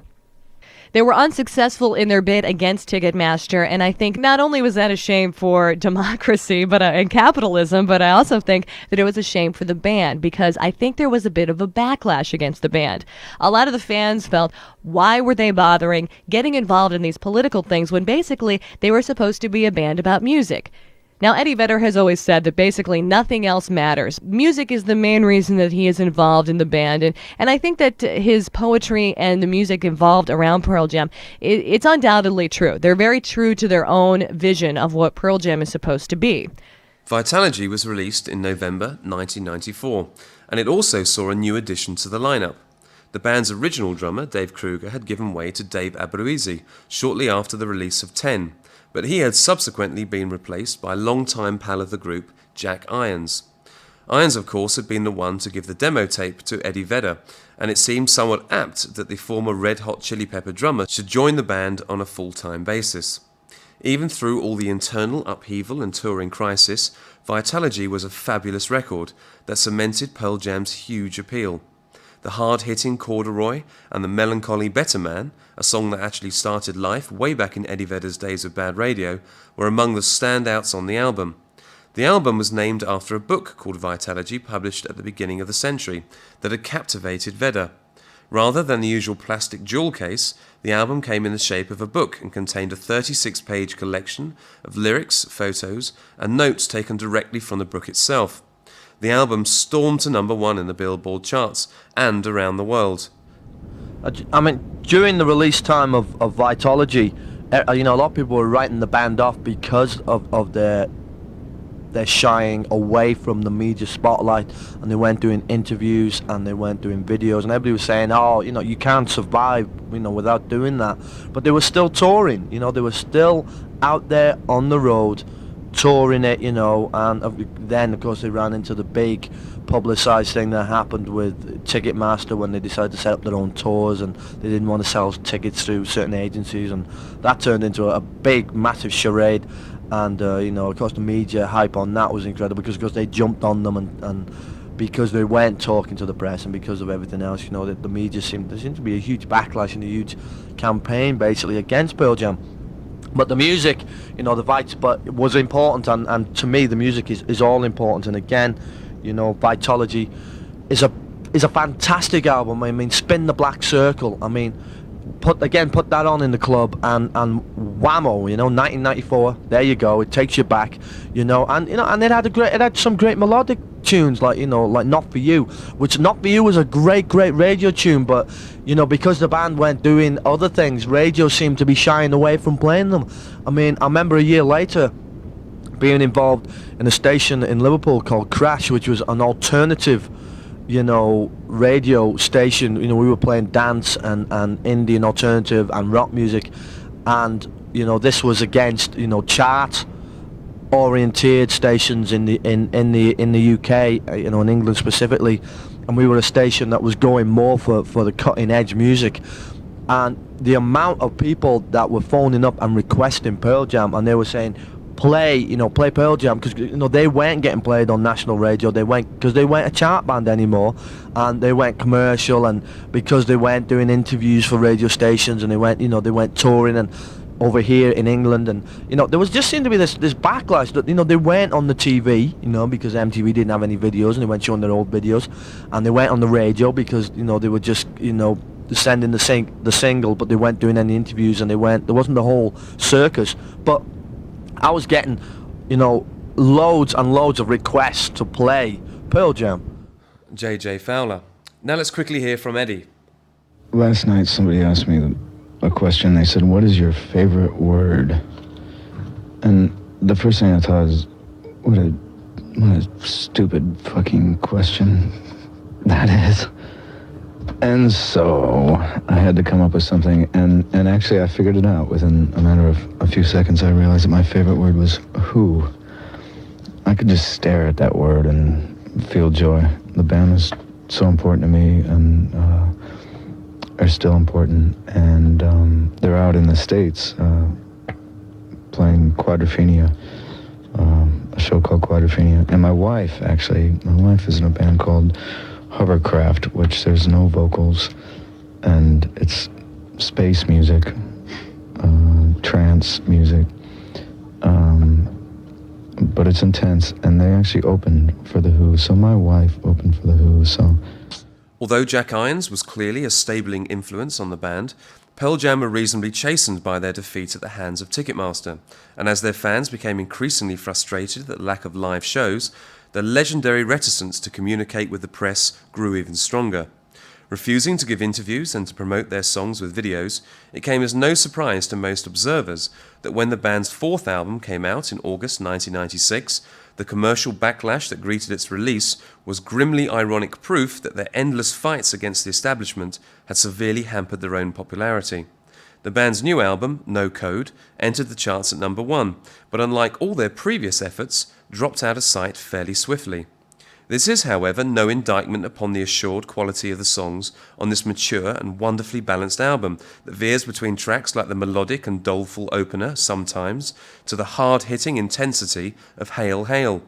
They were unsuccessful in their bid against Ticketmaster, and I think not only was that a shame for democracy and capitalism, but I also think that it was a shame for the band, because I think there was a bit of a backlash against the band. A lot of the fans felt, why were they bothering getting involved in these political things when basically they were supposed to be a band about music? Now, Eddie Vedder has always said that basically nothing else matters. Music is the main reason that he is involved in the band, and I think that his poetry and the music involved around Pearl Jam, it's undoubtedly true. They're very true to their own vision of what Pearl Jam is supposed to be. Vitalogy was released in November 1994, and it also saw a new addition to the lineup. The band's original drummer, Dave Kruger, had given way to Dave Abuizi shortly after the release of 10, but he had subsequently been replaced by longtime pal of the group, Jack Irons. Irons, of course, had been the one to give the demo tape to Eddie Vedder, and it seemed somewhat apt that the former Red Hot Chili Pepper drummer should join the band on a full-time basis. Even through all the internal upheaval and touring crisis, Vitalogy was a fabulous record that cemented Pearl Jam's huge appeal. The hard-hitting Corduroy and the melancholy Better Man, a song that actually started life way back in Eddie Vedder's days of bad radio, were among the standouts on the album. The album was named after a book called Vitalogy, published at the beginning of the century, that had captivated Vedder. Rather than the usual plastic jewel case, the album came in the shape of a book and contained a 36-page collection of lyrics, photos, and notes taken directly from the book itself. The album stormed to number 1 in the Billboard charts and around the world. I mean, during the release time of Vitology, a lot of people were writing the band off because of their shying away from the media spotlight, and they weren't doing interviews and they weren't doing videos, and everybody was saying, oh, you can't survive, without doing that. But they were still touring, they were still out there on the road, touring it, and then of course they ran into the big publicised thing that happened with Ticketmaster when they decided to set up their own tours, and they didn't want to sell tickets through certain agencies, and that turned into a big, massive charade. And of course the media hype on that was incredible because they jumped on them, and because they weren't talking to the press, and because of everything else, that the media there seemed to be a huge backlash and a huge campaign basically against Pearl Jam. But the music, the Vites, but it was important, and to me the music is all important. And again, Vitology is a fantastic album. I mean, Spin the Black Circle. I mean, put that on in the club, and whammo, 1994. There you go. It takes you back, and it had some great melodic tunes like Not For You, which Not For You was a great radio tune, but because the band weren't doing other things, radio seemed to be shying away from playing them. I mean, I remember a year later being involved in a station in Liverpool called Crash, which was an alternative radio station. We were playing dance and Indian alternative and rock music, and this was against chart oriented stations in the UK, in England specifically, and we were a station that was going more for the cutting edge music. And the amount of people that were phoning up and requesting Pearl Jam, and they were saying, play Pearl Jam, because they weren't getting played on national radio. Because they weren't a chart band anymore, and they went commercial, and because they weren't doing interviews for radio stations, and they went touring and over here in England, and there was just seemed to be this backlash that they weren't on the TV, because MTV didn't have any videos, and they weren't showing their old videos, and they weren't on the radio because they were just sending the single, but they weren't doing any interviews, and there wasn't the whole circus. But I was getting, loads and loads of requests to play Pearl Jam. JJ Fowler. Now let's quickly hear from Eddie. Last night somebody asked me a question. They said, what is your favorite word? And the first thing I thought is, what a stupid fucking question that is. And so I had to come up with something, and actually I figured it out within a matter of a few seconds. I realized that my favorite word was who. I could just stare at that word and feel joy. The band was so important to me, and are still important, and they're out in the States playing Quadrophenia, a show called Quadrophenia. And my wife is in a band called Hovercraft, which there's no vocals, and it's space music, trance music, but it's intense, and they actually opened for The Who, so my wife opened for The Who, so... Although Jack Irons was clearly a stabling influence on the band, Pearl Jam were reasonably chastened by their defeat at the hands of Ticketmaster, and as their fans became increasingly frustrated at the lack of live shows, their legendary reticence to communicate with the press grew even stronger. Refusing to give interviews and to promote their songs with videos, it came as no surprise to most observers that when the band's fourth album came out in August 1996, the commercial backlash that greeted its release was grimly ironic proof that their endless fights against the establishment had severely hampered their own popularity. The band's new album, No Code, entered the charts at number 1, but unlike all their previous efforts, dropped out of sight fairly swiftly. This is, however, no indictment upon the assured quality of the songs on this mature and wonderfully balanced album that veers between tracks like the melodic and doleful opener, Sometimes, to the hard-hitting intensity of Hail Hail.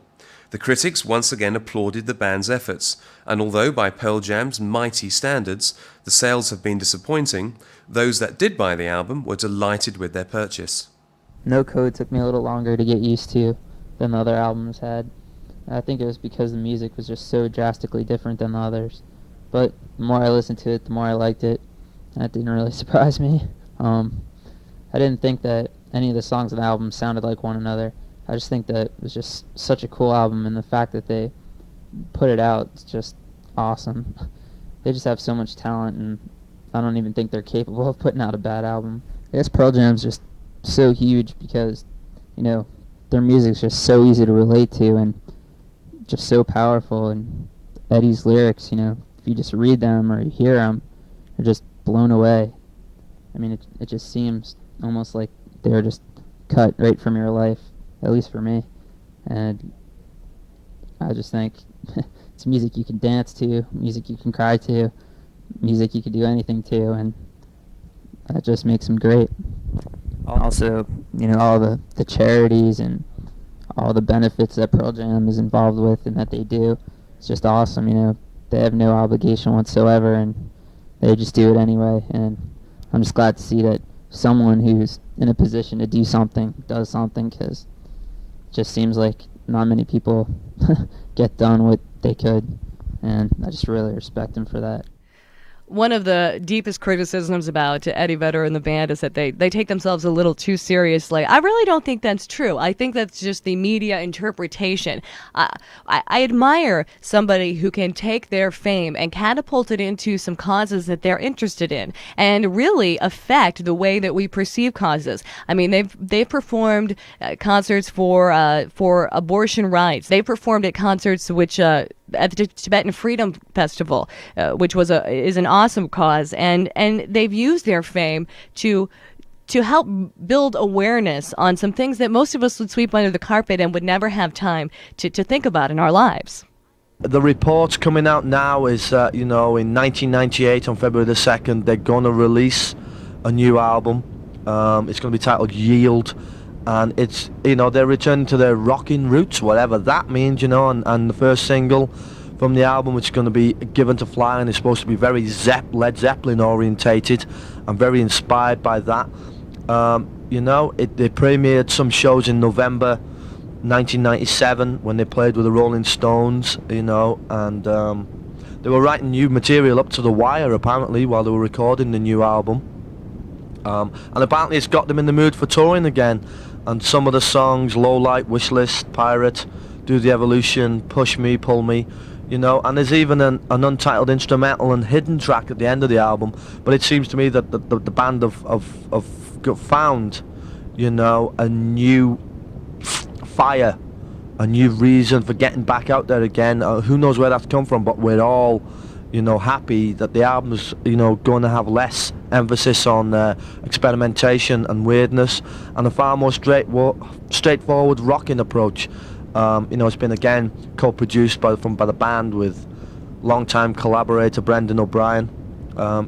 The critics once again applauded the band's efforts, and although by Pearl Jam's mighty standards, the sales have been disappointing, those that did buy the album were delighted with their purchase. No Code took me a little longer to get used to than the other albums had. I think it was because the music was just so drastically different than the others. But the more I listened to it, the more I liked it. That didn't really surprise me. I didn't think that any of the songs on the album sounded like one another. I just think that it was just such a cool album, and the fact that they put it out is just awesome. They just have so much talent, and I don't even think they're capable of putting out a bad album. I guess Pearl Jam's just so huge because, you know, their music's just so easy to relate to and just so powerful. And Eddie's lyrics, you know, if you just read them or you hear them, you're just blown away. I mean, it just seems almost like they're just cut right from your life, at least for me. And I just think it's music you can dance to, music you can cry to, music you can do anything to, and that just makes them great. Also, you know, all the charities and all the benefits that Pearl Jam is involved with and that they do, it's just awesome, you know. They have no obligation whatsoever, and they just do it anyway, and I'm just glad to see that someone who's in a position to do something does something, because it just seems like not many people get done what they could, and I just really respect them for that. One of the deepest criticisms about Eddie Vedder and the band is that they take themselves a little too seriously. I really don't think that's true. I think that's just the media interpretation. I admire somebody who can take their fame and catapult it into some causes that they're interested in and really affect the way that we perceive causes. I mean, they've performed concerts for abortion rights. They performed at concerts which at the Tibetan Freedom Festival, which is an awesome cause, and they've used their fame to help build awareness on some things that most of us would sweep under the carpet and would never have time to think about in our lives. The reports coming out now is, you know, in 1998 on February the 2nd, they're going to release a new album. It's going to be titled Yield. And it's, you know, they're returning to their rocking roots, whatever that means, you know, and the first single from the album, which is going to be Given to Flying, is supposed to be very Led Zeppelin orientated and very inspired by that. You know, they premiered some shows in November 1997 when they played with the Rolling Stones, you know, and they were writing new material up to the wire apparently while they were recording the new album. And apparently it's got them in the mood for touring again. And some of the songs, Low Light, Wishlist, Pirate, Do the Evolution, Push Me, Pull Me, you know, and there's even an untitled instrumental and hidden track at the end of the album. But it seems to me that the band have found, you know, a new fire, a new reason for getting back out there again. Who knows where that's come from, but we're all, you know, happy that the album's, you know, going to have less emphasis on experimentation and weirdness and a far more straightforward rocking approach. You know, it's been again co-produced by the band with long-time collaborator Brendan O'Brien.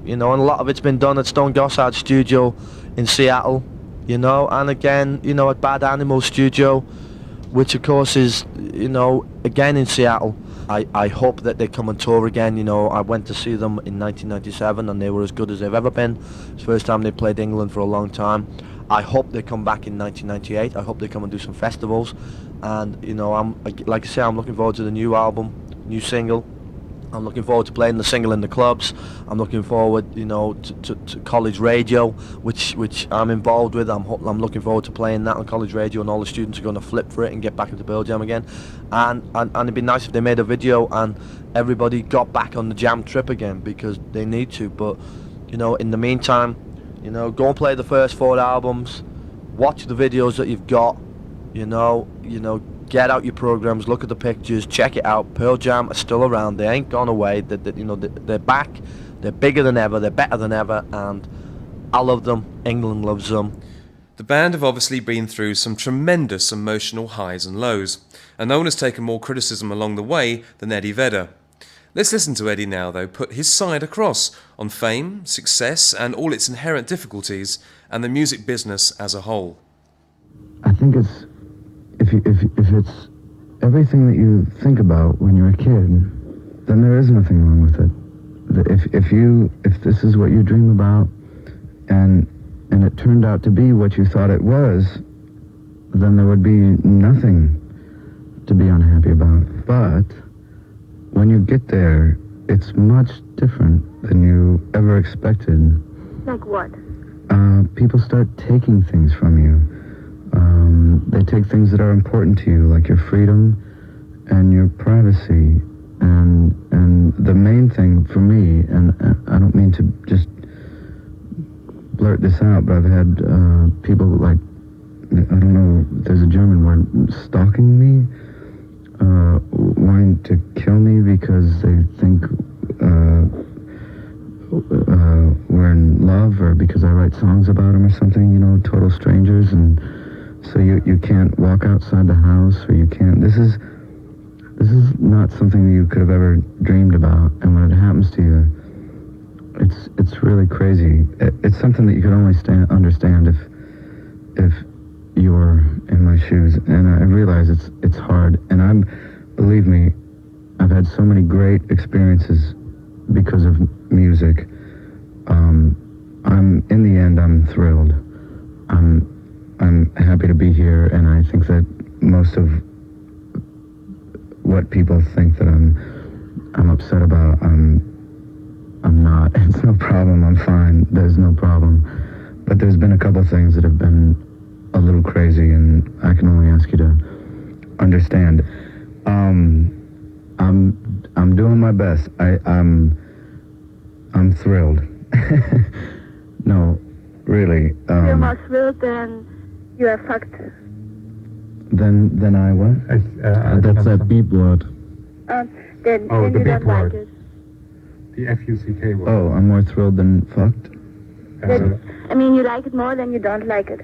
You know, and a lot of it's been done at Stone Gossard Studio in Seattle, you know, and again, you know, at Bad Animal Studio, which of course is, you know, again in Seattle. I hope that they come and tour again. You know, I went to see them in 1997 and they were as good as they've ever been. It's the first time they played England for a long time. I hope they come back in 1998. I hope they come and do some festivals. And, you know, like I say, I'm looking forward to the new album, new single. I'm looking forward to playing the single in the clubs. I'm looking forward, you know, to college radio, which I'm involved with. I'm looking forward to playing that on college radio, and all the students are going to flip for it and get back into Pearl Jam again. And it'd be nice if they made a video and everybody got back on the Jam trip again, because they need to. But, you know, in the meantime, you know, go and play the first 4 albums, watch the videos that you've got, you know, get out your programs, look at the pictures, check it out. Pearl Jam are still around. They ain't gone away. You know, they're back. They're bigger than ever. They're better than ever. And I love them. England loves them. The band have obviously been through some tremendous emotional highs and lows, and no one has taken more criticism along the way than Eddie Vedder. Let's listen to Eddie now, though, put his side across on fame, success, and all its inherent difficulties, and the music business as a whole. I think it's if it's everything that you think about when you're a kid, then there is nothing wrong with it. If this is what you dream about, and it turned out to be what you thought it was, then there would be nothing to be unhappy about. But when you get there, it's much different than you ever expected. Like what? People start taking things from you. They take things that are important to you, like your freedom and your privacy. And the main thing for me, and I don't mean to just blurt this out, but I've had people like, I don't know, there's a German word, stalking me, wanting to kill me because they think we're in love, or because I write songs about them or something, you know, total strangers, and so you can't walk outside the house, or you can't, this is not something you could have ever dreamed about, and when it happens to you, it's really crazy. It's something that you could only understand if you're in my shoes, and I realize it's hard, and believe me, I've had so many great experiences because of music. In the end, I'm thrilled. I'm happy to be here, and I think that most of what people think that I'm upset about, I'm not. It's no problem. I'm fine. There's no problem. But there's been a couple things that have been a little crazy, and I can only ask you to understand. I'm doing my best. I'm thrilled. No, really. You're more thrilled than you are fucked. Then I what? That's that beep word. Then the you beep don't word. like it. The F-U-C-K word. Oh, I'm more thrilled than fucked? I mean, you like it more than you don't like it.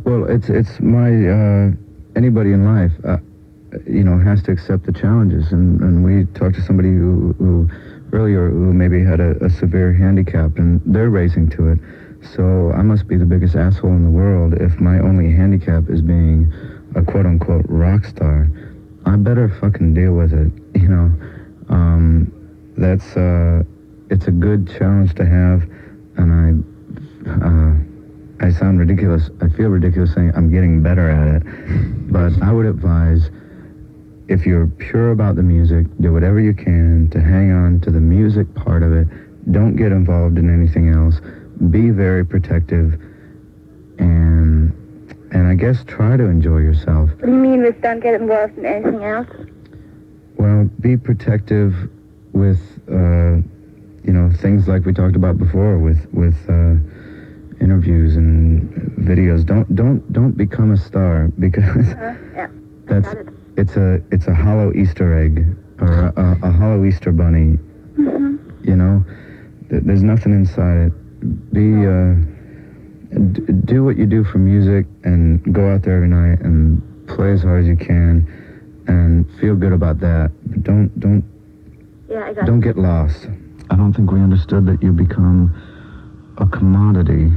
Well, it's my, anybody in life, has to accept the challenges, and we talked to somebody who earlier who maybe had a severe handicap, and they're raising to it. So I must be the biggest asshole in the world if my only handicap is being a quote-unquote rock star. I better fucking deal with it, you know. It's a good challenge to have, and I sound ridiculous. I feel ridiculous saying I'm getting better at it, but I would advise, if you're pure about the music, do whatever you can to hang on to the music part of it. Don't get involved in anything else. Be very protective, and I guess try to enjoy yourself. What do you mean with don't get involved in anything else? Well, be protective with, things like we talked about before, with interviews and videos. Don't become a star, because it's a hollow Easter egg, or a hollow Easter bunny. Mm-hmm. You know, there's nothing inside it. Do what you do for music, and go out there every night and play as hard as you can, and feel good about that. But don't get lost. I don't think we understood that you become a commodity.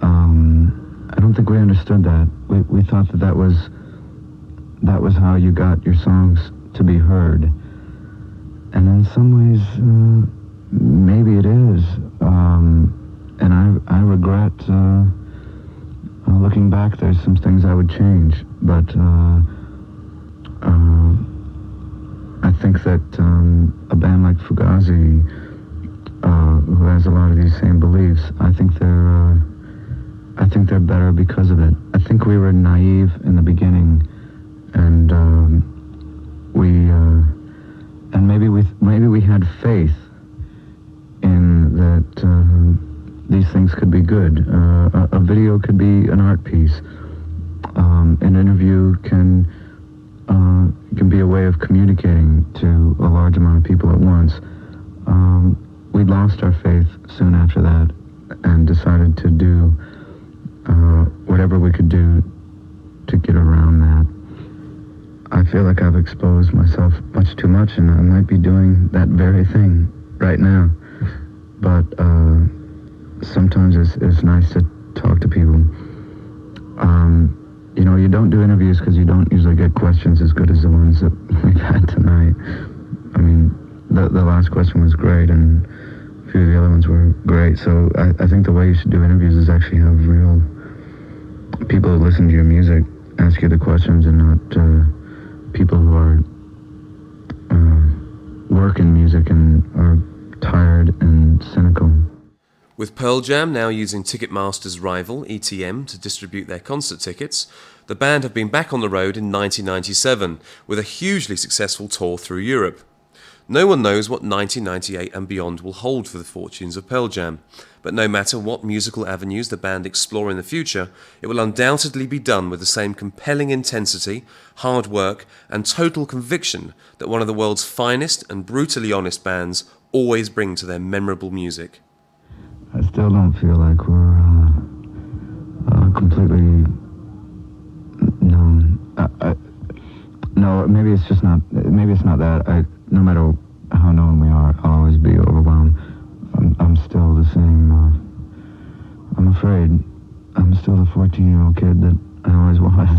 I don't think we understood that. We thought that was how you got your songs to be heard. And in some ways, maybe it is. And I regret, looking back, there's some things I would change. But I think that a band like Fugazi, who has a lot of these same beliefs, I think they're better because of it. I think we were naive in the beginning, and maybe we had faith in that these things could be good. A video could be an art piece. An interview can be a way of communicating to a large amount of people at once. We lost our faith soon after that, and decided to do whatever we could do to get around that. I feel like I've exposed myself much too much, and I might be doing that very thing right now. But sometimes it's nice to talk to people. You don't do interviews because you don't usually get questions as good as the ones that we've had tonight. I mean, the last question was great, and a few of the other ones were great. So I think the way you should do interviews is actually have real people who listen to your music ask you the questions, and not people who are working and cynical. With Pearl Jam now using Ticketmaster's rival, ETM, to distribute their concert tickets, the band have been back on the road in 1997 with a hugely successful tour through Europe. No one knows what 1998 and beyond will hold for the fortunes of Pearl Jam, but no matter what musical avenues the band explore in the future, it will undoubtedly be done with the same compelling intensity, hard work, and total conviction that one of the world's finest and brutally honest bands always bring to their memorable music. I still don't feel like we're completely known. No, maybe it's just not. Maybe it's not that. No matter how known we are, I'll always be overwhelmed. I'm still the same. I'm afraid I'm still the 14-year-old kid that I always was.